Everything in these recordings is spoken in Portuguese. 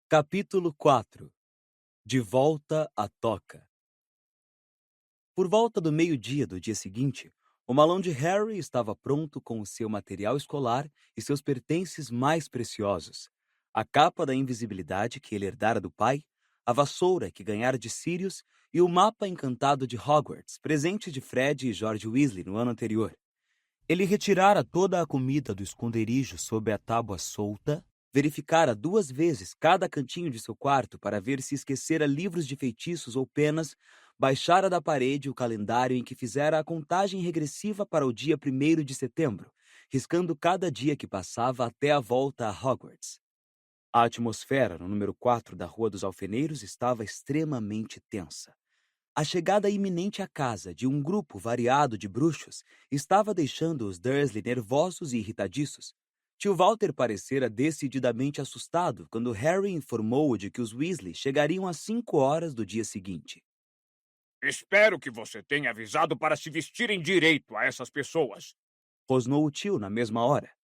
Capítulo 4. De volta à toca. Por volta do meio-dia do dia seguinte, o malão de Harry estava pronto com o seu material escolar e seus pertences mais preciosos. A capa da invisibilidade que ele herdara do pai, a vassoura que ganhara de Sirius e o mapa encantado de Hogwarts, presente de Fred e George Weasley no ano anterior. Ele retirara toda a comida do esconderijo sob a tábua solta, verificara 2 vezes cada cantinho de seu quarto para ver se esquecera livros de feitiços ou penas, baixara da parede o calendário em que fizera a contagem regressiva para o dia 1º de setembro, riscando cada dia que passava até a volta a Hogwarts. A atmosfera no número 4 da Rua dos Alfeneiros estava extremamente tensa. A chegada iminente à casa de um grupo variado de bruxos estava deixando os Dursley nervosos e irritadiços. Tio Walter parecera decididamente assustado quando Harry informou-o de que os Weasley chegariam às 5 horas do dia seguinte. Espero que você tenha avisado para se vestirem direito a essas pessoas. Rosnou o tio na mesma hora.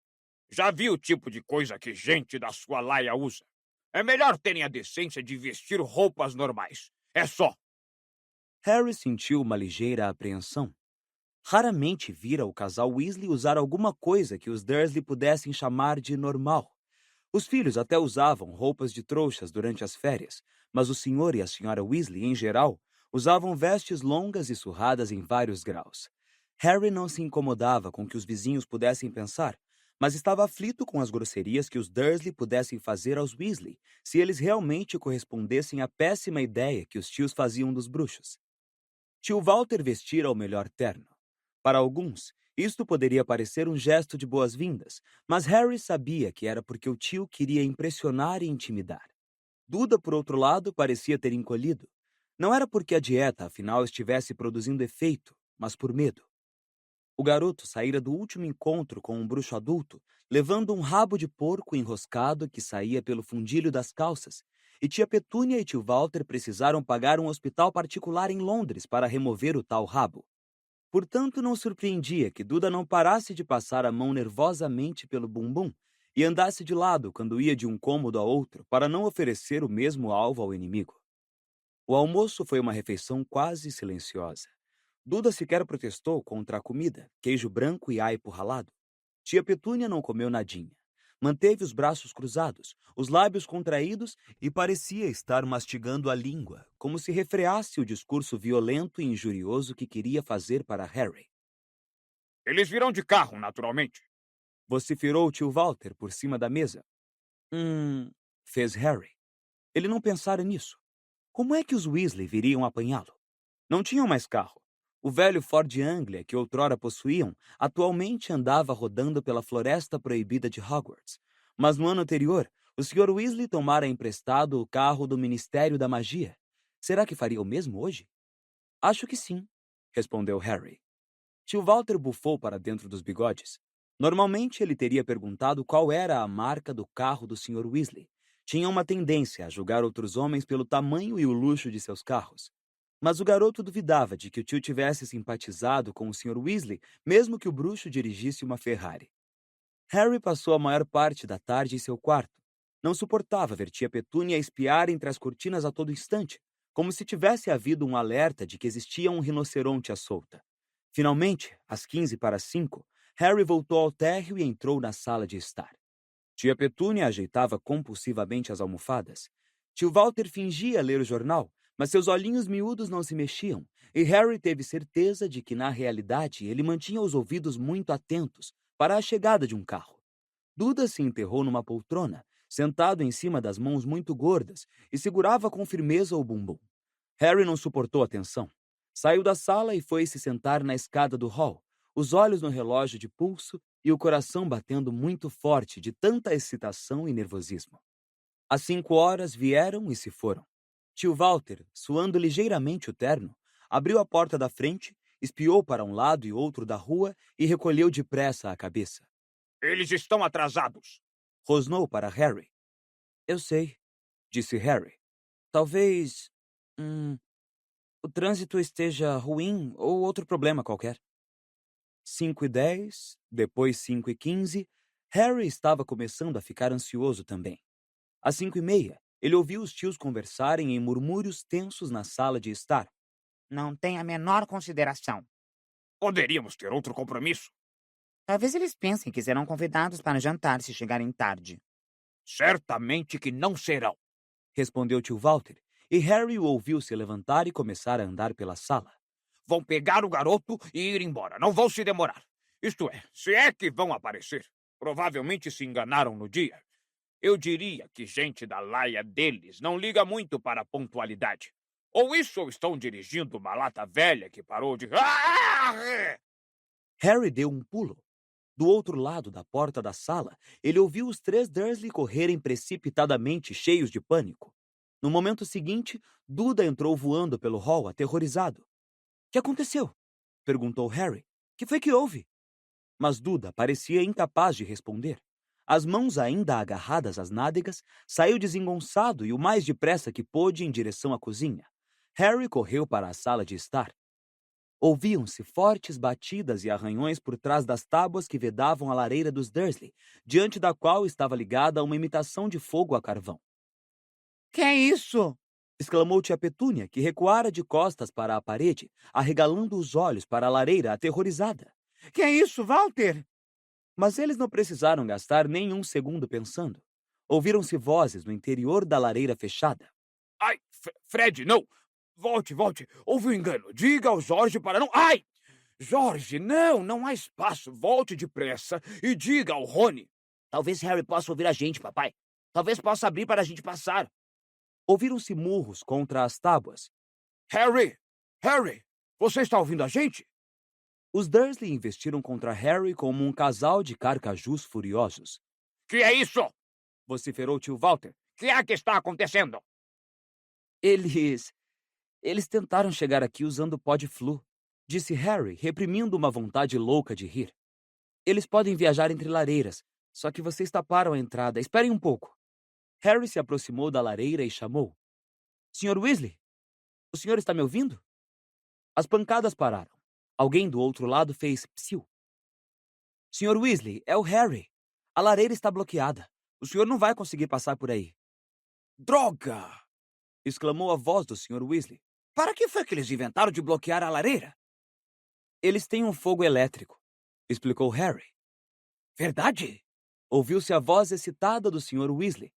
Já vi o tipo de coisa que gente da sua laia usa. É melhor terem a decência de vestir roupas normais. É só. Harry sentiu uma ligeira apreensão. Raramente vira o casal Weasley usar alguma coisa que os Dursley pudessem chamar de normal. Os filhos até usavam roupas de trouxas durante as férias, mas o senhor e a senhora Weasley, em geral, usavam vestes longas e surradas em vários graus. Harry não se incomodava com o que os vizinhos pudessem pensar, mas estava aflito com as grosserias que os Dursley pudessem fazer aos Weasley, se eles realmente correspondessem à péssima ideia que os tios faziam dos bruxos. Tio Walter vestira o melhor terno. Para alguns, isto poderia parecer um gesto de boas-vindas, mas Harry sabia que era porque o tio queria impressionar e intimidar. Duda, por outro lado, parecia ter encolhido. Não era porque a dieta, afinal, estivesse produzindo efeito, mas por medo. O garoto saíra do último encontro com um bruxo adulto, levando um rabo de porco enroscado que saía pelo fundilho das calças, e tia Petúnia e tio Walter precisaram pagar um hospital particular em Londres para remover o tal rabo. Portanto, não surpreendia que Duda não parasse de passar a mão nervosamente pelo bumbum e andasse de lado quando ia de um cômodo a outro para não oferecer o mesmo alvo ao inimigo. O almoço foi uma refeição quase silenciosa. Duda sequer protestou contra a comida, queijo branco e aipo ralado. Tia Petúnia não comeu nadinha. Manteve os braços cruzados, os lábios contraídos e parecia estar mastigando a língua, como se refreasse o discurso violento e injurioso que queria fazer para Harry. Eles virão de carro, naturalmente. Vociferou o tio Walter por cima da mesa. Hum, fez Harry. Ele não pensara nisso. Como é que os Weasley viriam apanhá-lo? Não tinham mais carro. O velho Ford Anglia que outrora possuíam atualmente andava rodando pela floresta proibida de Hogwarts. Mas no ano anterior, o Sr. Weasley tomara emprestado o carro do Ministério da Magia. Será que faria o mesmo hoje? Acho que sim, respondeu Harry. Tio Walter bufou para dentro dos bigodes. Normalmente ele teria perguntado qual era a marca do carro do Sr. Weasley. Tinha uma tendência a julgar outros homens pelo tamanho e o luxo de seus carros. Mas o garoto duvidava de que o tio tivesse simpatizado com o Sr. Weasley, mesmo que o bruxo dirigisse uma Ferrari. Harry passou a maior parte da tarde em seu quarto. Não suportava ver tia Petúnia espiar entre as cortinas a todo instante, como se tivesse havido um alerta de que existia um rinoceronte à solta. Finalmente, às 15 para as 5, Harry voltou ao térreo e entrou na sala de estar. Tia Petúnia ajeitava compulsivamente as almofadas. Tio Walter fingia ler o jornal, mas seus olhinhos miúdos não se mexiam, e Harry teve certeza de que, na realidade, ele mantinha os ouvidos muito atentos para a chegada de um carro. Duda se enterrou numa poltrona, sentado em cima das mãos muito gordas, e segurava com firmeza o bumbum. Harry não suportou a tensão. Saiu da sala e foi se sentar na escada do hall, os olhos no relógio de pulso e o coração batendo muito forte de tanta excitação e nervosismo. As 5 horas vieram e se foram. Tio Walter, suando ligeiramente o terno, abriu a porta da frente, espiou para um lado e outro da rua e recolheu depressa a cabeça. Eles estão atrasados. Rosnou para Harry. Eu sei, disse Harry. Talvez. O trânsito esteja ruim ou outro problema qualquer. 5:10, depois 5:15, Harry estava começando a ficar ansioso também. Às 5:30, Ele ouviu os tios conversarem em murmúrios tensos na sala de estar. Não tem a menor consideração. Poderíamos ter outro compromisso. Talvez eles pensem que serão convidados para jantar se chegarem tarde. Certamente que não serão. Respondeu tio Walter, e Harry o ouviu se levantar e começar a andar pela sala. Vão pegar o garoto e ir embora. Não vão se demorar. Isto é, se é que vão aparecer. Provavelmente se enganaram no dia. Eu diria que gente da laia deles não liga muito para a pontualidade. Ou isso ou estão dirigindo uma lata velha que parou de... Harry deu um pulo. Do outro lado da porta da sala, ele ouviu os 3 Dursley correrem precipitadamente, cheios de pânico. No momento seguinte, Duda entrou voando pelo hall, aterrorizado. "O que aconteceu?" perguntou Harry. "Que foi que houve?" Mas Duda parecia incapaz de responder. As mãos ainda agarradas às nádegas, saiu desengonçado e o mais depressa que pôde em direção à cozinha. Harry correu para a sala de estar. Ouviam-se fortes batidas e arranhões por trás das tábuas que vedavam a lareira dos Dursley, diante da qual estava ligada uma imitação de fogo a carvão. Que é isso? Exclamou tia Petúnia, que recuara de costas para a parede, arregalando os olhos para a lareira, aterrorizada. Que é isso, Walter? Mas eles não precisaram gastar nem um segundo pensando. Ouviram-se vozes no interior da lareira fechada. Ai, Fred, não! Volte, volte. Houve um engano. Diga ao Jorge para não... Ai! Jorge, não há espaço. Volte depressa e diga ao Rony. Talvez Harry possa ouvir a gente, papai. Talvez possa abrir para a gente passar. Ouviram-se murros contra as tábuas. Harry! Harry! Você está ouvindo a gente? Os Dursley investiram contra Harry como um casal de carcajus furiosos. Que é isso? Vociferou tio Walter. Que é que está acontecendo? Eles tentaram chegar aqui usando pó de flu, disse Harry, reprimindo uma vontade louca de rir. Eles podem viajar entre lareiras, só que vocês taparam a entrada. Esperem um pouco. Harry se aproximou da lareira e chamou. Sr. Weasley, o senhor está me ouvindo? As pancadas pararam. Alguém do outro lado fez psiu. Sr. Weasley, é o Harry. A lareira está bloqueada. O senhor não vai conseguir passar por aí. Droga! Exclamou a voz do Sr. Weasley. Para que foi que eles inventaram de bloquear a lareira? Eles têm um fogo elétrico, explicou Harry. Verdade? Ouviu-se a voz excitada do Sr. Weasley.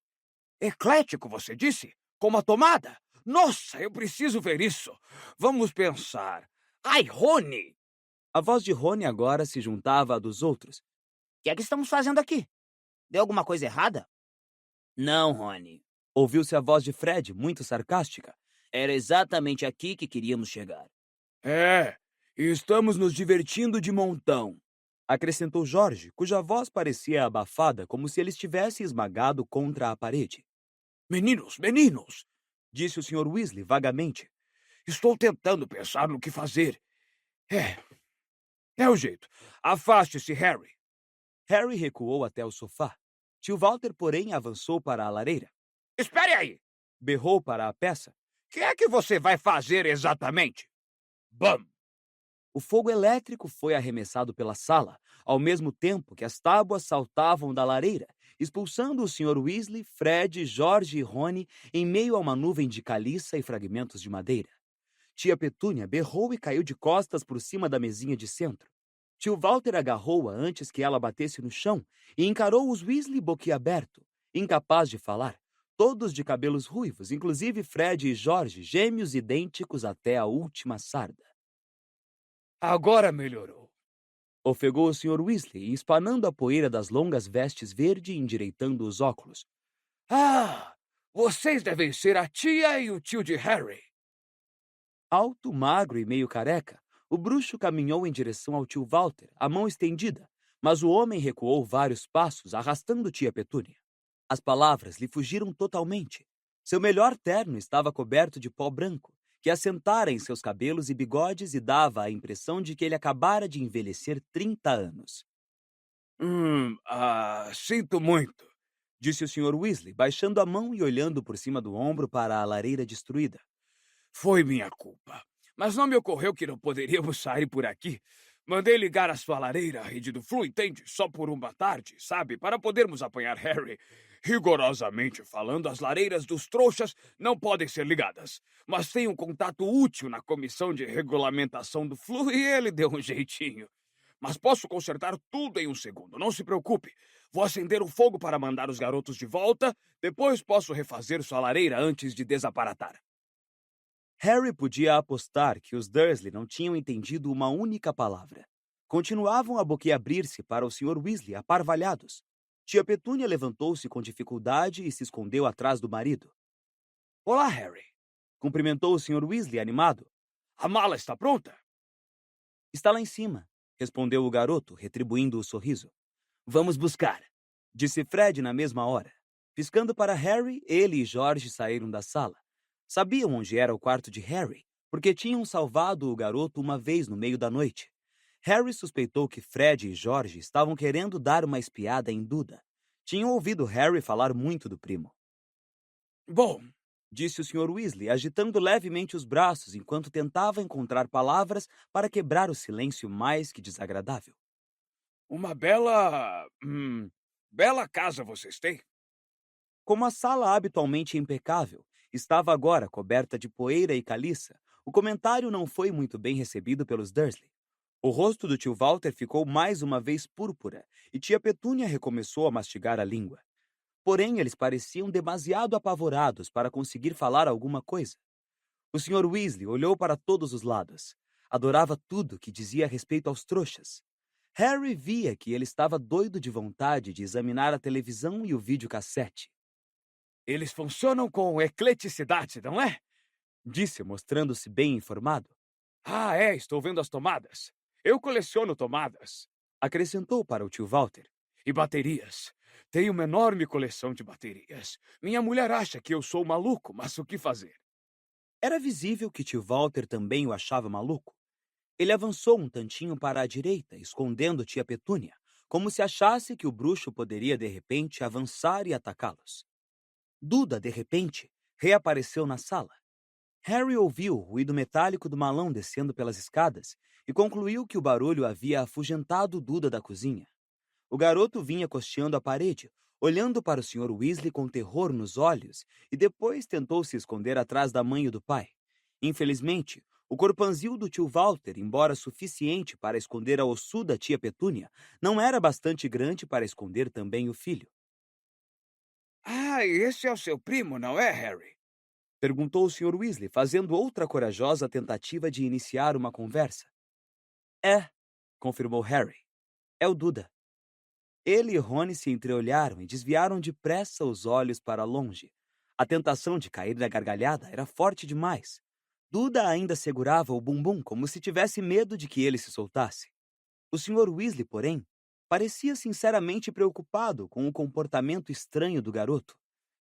Eclético, você disse? Com a tomada? Nossa, eu preciso ver isso. Vamos pensar. Ai, Rony! A voz de Rony agora se juntava à dos outros. O que é que estamos fazendo aqui? Deu alguma coisa errada? Não, Rony. Ouviu-se a voz de Fred, muito sarcástica. Era exatamente aqui que queríamos chegar. É, e estamos nos divertindo de montão, acrescentou Jorge, cuja voz parecia abafada, como se ele estivesse esmagado contra a parede. Meninos, disse o Sr. Weasley vagamente. Estou tentando pensar no que fazer. É o jeito. Afaste-se, Harry. Harry recuou até o sofá. Tio Walter, porém, avançou para a lareira. Espere aí! Berrou para a peça. Que é que você vai fazer exatamente? Bam! O fogo elétrico foi arremessado pela sala, ao mesmo tempo que as tábuas saltavam da lareira, expulsando o Sr. Weasley, Fred, George e Rony em meio a uma nuvem de caliça e fragmentos de madeira. Tia Petúnia berrou e caiu de costas por cima da mesinha de centro. Tio Walter agarrou-a antes que ela batesse no chão e encarou os Weasley boquiaberto, incapaz de falar, todos de cabelos ruivos, inclusive Fred e George, gêmeos idênticos até a última sarda. Agora melhorou, ofegou o Sr. Weasley, espanando a poeira das longas vestes verde e endireitando os óculos. Ah, vocês devem ser a tia e o tio de Harry. Alto, magro e meio careca, o bruxo caminhou em direção ao tio Walter, a mão estendida, mas o homem recuou vários passos, arrastando tia Petúnia. As palavras lhe fugiram totalmente. Seu melhor terno estava coberto de pó branco, que assentara em seus cabelos e bigodes e dava a impressão de que ele acabara de envelhecer 30 anos. Sinto muito, disse o Sr. Weasley, baixando a mão e olhando por cima do ombro para a lareira destruída. Foi minha culpa, mas não me ocorreu que não poderíamos sair por aqui. Mandei ligar a sua lareira, a rede do Flu, entende? Só por uma tarde, sabe? Para podermos apanhar Harry. Rigorosamente falando, as lareiras dos trouxas não podem ser ligadas. Mas tem um contato útil na comissão de regulamentação do fluxo e ele deu um jeitinho. Mas posso consertar tudo em um segundo, não se preocupe. Vou acender o fogo para mandar os garotos de volta, depois posso refazer sua lareira antes de desaparatar. Harry podia apostar que os Dursley não tinham entendido uma única palavra. Continuavam a boquiabrir-se para o Sr. Weasley, aparvalhados. Tia Petúnia levantou-se com dificuldade e se escondeu atrás do marido. Olá, Harry. Cumprimentou o Sr. Weasley, animado. A mala está pronta? Está lá em cima, respondeu o garoto, retribuindo o sorriso. Vamos buscar, disse Fred na mesma hora. Piscando para Harry, ele e George saíram da sala. Sabiam onde era o quarto de Harry, porque tinham salvado o garoto uma vez no meio da noite. Harry suspeitou que Fred e George estavam querendo dar uma espiada em Duda. Tinham ouvido Harry falar muito do primo. Bom, Disse o Sr. Weasley, agitando levemente os braços enquanto tentava encontrar palavras para quebrar o silêncio mais que desagradável. uma bela casa vocês têm. Como a sala habitualmente impecável estava agora coberta de poeira e caliça, o comentário não foi muito bem recebido pelos Dursley. O rosto do tio Walter ficou mais uma vez púrpura e tia Petúnia recomeçou a mastigar a língua. Porém, eles pareciam demasiado apavorados para conseguir falar alguma coisa. O Sr. Weasley olhou para todos os lados. Adorava tudo que dizia a respeito aos trouxas. Harry via que ele estava doido de vontade de examinar a televisão e o videocassete. Eles funcionam com ecleticidade, não é? Disse, mostrando-se bem informado. Ah, é, estou vendo as tomadas. Eu coleciono tomadas. Acrescentou para o tio Walter. E baterias. Tenho uma enorme coleção de baterias. Minha mulher acha que eu sou maluco, mas o que fazer? Era visível que tio Walter também o achava maluco. Ele avançou um tantinho para a direita, escondendo tia Petúnia, como se achasse que o bruxo poderia de repente avançar e atacá-los. Duda, de repente, reapareceu na sala. Harry ouviu o ruído metálico do malão descendo pelas escadas e concluiu que o barulho havia afugentado Duda da cozinha. O garoto vinha costeando a parede, olhando para o Sr. Weasley com terror nos olhos e depois tentou se esconder atrás da mãe e do pai. Infelizmente, o corpanzil do tio Walter, embora suficiente para esconder a ossuda tia Petúnia, não era bastante grande para esconder também o filho. Ah, esse é o seu primo, não é, Harry? Perguntou o Sr. Weasley, fazendo outra corajosa tentativa de iniciar uma conversa. É, confirmou Harry. É o Duda. Ele e Rony se entreolharam e desviaram depressa os olhos para longe. A tentação de cair na gargalhada era forte demais. Duda ainda segurava o bumbum como se tivesse medo de que ele se soltasse. O Sr. Weasley, porém, parecia sinceramente preocupado com o comportamento estranho do garoto.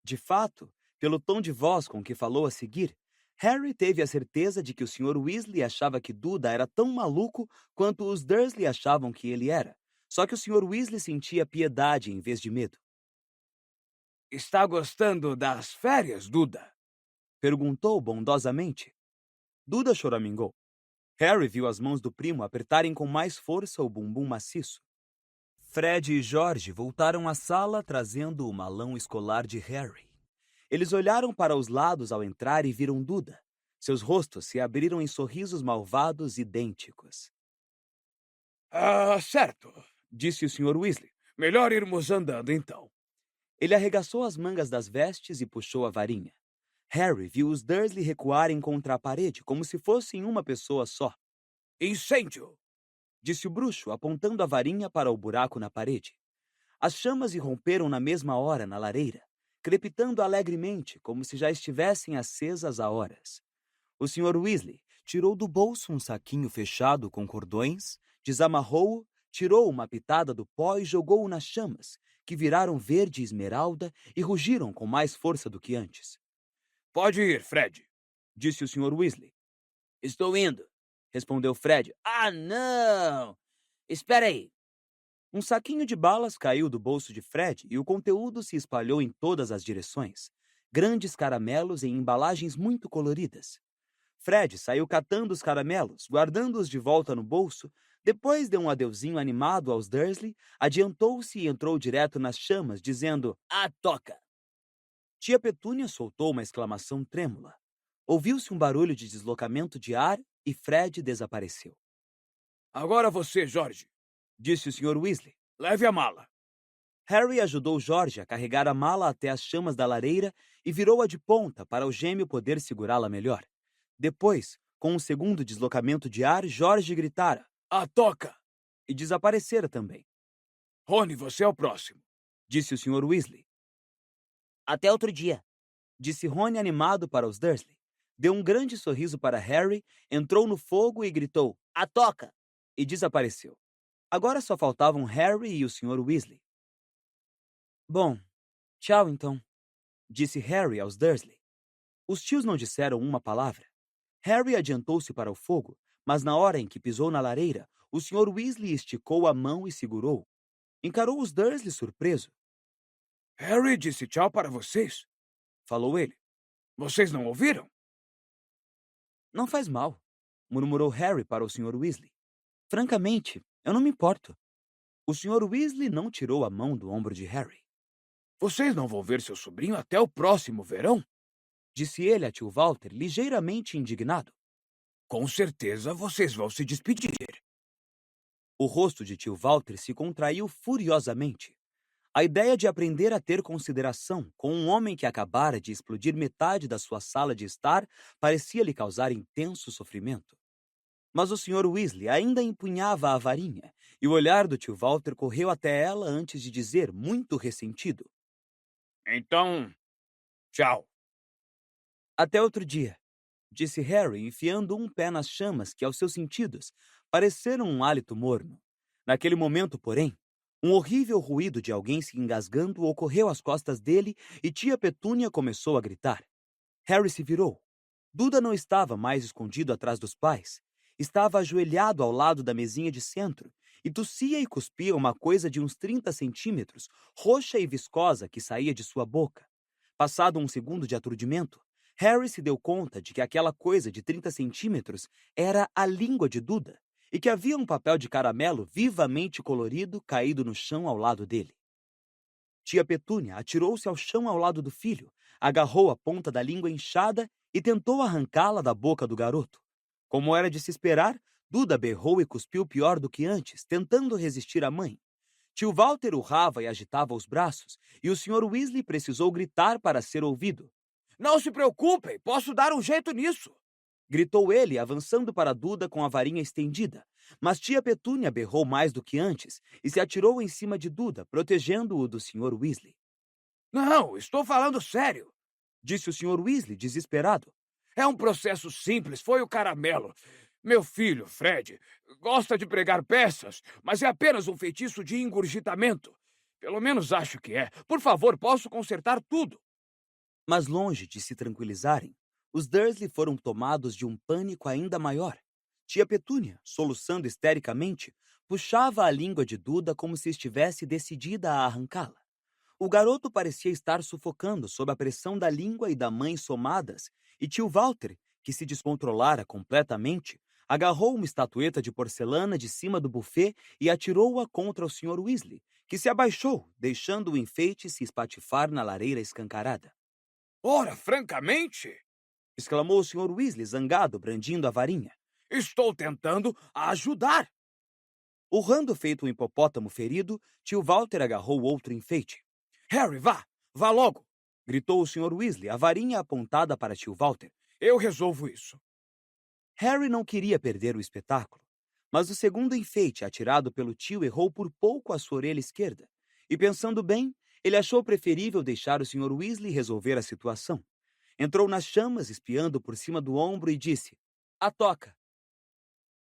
De fato, pelo tom de voz com que falou a seguir, Harry teve a certeza de que o Sr. Weasley achava que Duda era tão maluco quanto os Dursley achavam que ele era. Só que o Sr. Weasley sentia piedade em vez de medo. Está gostando das férias, Duda? Perguntou bondosamente. Duda choramingou. Harry viu as mãos do primo apertarem com mais força o bumbum maciço. Fred e George voltaram à sala trazendo o malão escolar de Harry. Eles olharam para os lados ao entrar e viram Duda. Seus rostos se abriram em sorrisos malvados idênticos. Ah, certo, disse o Sr. Weasley. Melhor irmos andando, então. Ele arregaçou as mangas das vestes e puxou a varinha. Harry viu os Dursley recuarem contra a parede como se fossem uma pessoa só. Incêndio! Disse o bruxo, apontando a varinha para o buraco na parede. As chamas irromperam na mesma hora na lareira, crepitando alegremente, como se já estivessem acesas há horas. O Sr. Weasley tirou do bolso um saquinho fechado com cordões, desamarrou-o, tirou uma pitada do pó e jogou-o nas chamas, que viraram verde e esmeralda e rugiram com mais força do que antes. Pode ir, Fred, disse o Sr. Weasley. Estou indo, respondeu Fred. Ah, não! Espera aí. Um saquinho de balas caiu do bolso de Fred e o conteúdo se espalhou em todas as direções. Grandes caramelos em embalagens muito coloridas. Fred saiu catando os caramelos, guardando-os de volta no bolso, Depois de um adeuzinho animado aos Dursley, adiantou-se e entrou direto nas chamas, dizendo: A toca! Tia Petúnia soltou uma exclamação trêmula. Ouviu-se um barulho de deslocamento de ar e Fred desapareceu. Agora você, George. Disse o Sr. Weasley. Leve a mala. Harry ajudou George a carregar a mala até as chamas da lareira e virou-a de ponta para o gêmeo poder segurá-la melhor. Depois, com um segundo deslocamento de ar, George gritara: A toca! E desaparecera também. Rony, você é o próximo. Disse o Sr. Weasley. Até outro dia. Disse Rony animado para os Dursley. Deu um grande sorriso para Harry, entrou no fogo e gritou: A toca! E desapareceu. Agora só faltavam Harry e o Sr. Weasley. Bom, tchau então, disse Harry aos Dursley. Os tios não disseram uma palavra. Harry adiantou-se para o fogo, mas na hora em que pisou na lareira, o Sr. Weasley esticou a mão e segurou. Encarou os Dursley surpreso. Harry disse tchau para vocês, Falou ele. Vocês não ouviram? Não faz mal, murmurou Harry para o Sr. Weasley. Francamente, eu não me importo. O Sr. Weasley não tirou a mão do ombro de Harry. Vocês não vão ver seu sobrinho até o próximo verão? Disse ele a tio Walter, ligeiramente indignado. Com certeza vocês vão se despedir. O rosto de tio Walter se contraiu furiosamente. A ideia de aprender a ter consideração com um homem que acabara de explodir metade da sua sala de estar parecia lhe causar intenso sofrimento. Mas o Sr. Weasley ainda empunhava a varinha, e o olhar do tio Walter correu até ela antes de dizer, muito ressentido: Então, tchau. Até outro dia, disse Harry, enfiando um pé nas chamas que, aos seus sentidos, pareceram um hálito morno. Naquele momento, porém, um horrível ruído de alguém se engasgando ocorreu às costas dele e tia Petúnia começou a gritar. Harry se virou. Duda não estava mais escondido atrás dos pais. Estava ajoelhado ao lado da mesinha de centro e tossia e cuspia uma coisa de uns 30 centímetros, roxa e viscosa, que saía de sua boca. Passado um segundo de aturdimento, Harry se deu conta de que aquela coisa de 30 centímetros era a língua de Duda e que havia um papel de caramelo vivamente colorido caído no chão ao lado dele. Tia Petúnia atirou-se ao chão ao lado do filho, agarrou a ponta da língua inchada e tentou arrancá-la da boca do garoto. Como era de se esperar, Duda berrou e cuspiu pior do que antes, tentando resistir à mãe. Tio Walter urrava e agitava os braços, e o Sr. Weasley precisou gritar para ser ouvido. Não se preocupem, posso dar um jeito nisso. Gritou ele, avançando para Duda com a varinha estendida. Mas tia Petúnia berrou mais do que antes e se atirou em cima de Duda, protegendo-o do Sr. Weasley. Não, estou falando sério, disse o Sr. Weasley, desesperado. É um processo simples, foi o caramelo. Meu filho, Fred, gosta de pregar peças, mas é apenas um feitiço de engurgitamento. Pelo menos acho que é. Por favor, posso consertar tudo. Mas longe de se tranquilizarem, os Dursley foram tomados de um pânico ainda maior. Tia Petúnia, soluçando histericamente, puxava a língua de Duda como se estivesse decidida a arrancá-la. O garoto parecia estar sufocando sob a pressão da língua e da mãe somadas, e tio Walter, que se descontrolara completamente, agarrou uma estatueta de porcelana de cima do buffet e atirou-a contra o Sr. Weasley, que se abaixou, deixando o enfeite se espatifar na lareira escancarada. Ora, francamente, exclamou o Sr. Weasley, zangado, brandindo a varinha. Estou tentando ajudar. Urrando feito um hipopótamo ferido, tio Walter agarrou outro enfeite. Harry, vá logo, gritou o Sr. Weasley, a varinha apontada para tio Walter. Eu resolvo isso. Harry não queria perder o espetáculo, mas o segundo enfeite atirado pelo tio errou por pouco a sua orelha esquerda, e pensando bem, ele achou preferível deixar o Sr. Weasley resolver a situação. Entrou nas chamas, espiando por cima do ombro e disse: A toca!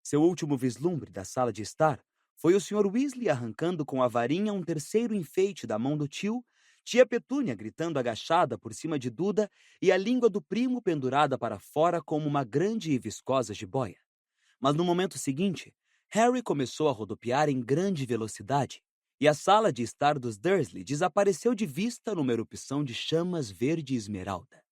Seu último vislumbre da sala de estar foi o Sr. Weasley arrancando com a varinha um terceiro enfeite da mão do tio, tia Petúnia gritando agachada por cima de Duda e a língua do primo pendurada para fora como uma grande e viscosa jiboia. Mas no momento seguinte, Harry começou a rodopiar em grande velocidade e a sala de estar dos Dursley desapareceu de vista numa erupção de chamas verde esmeralda.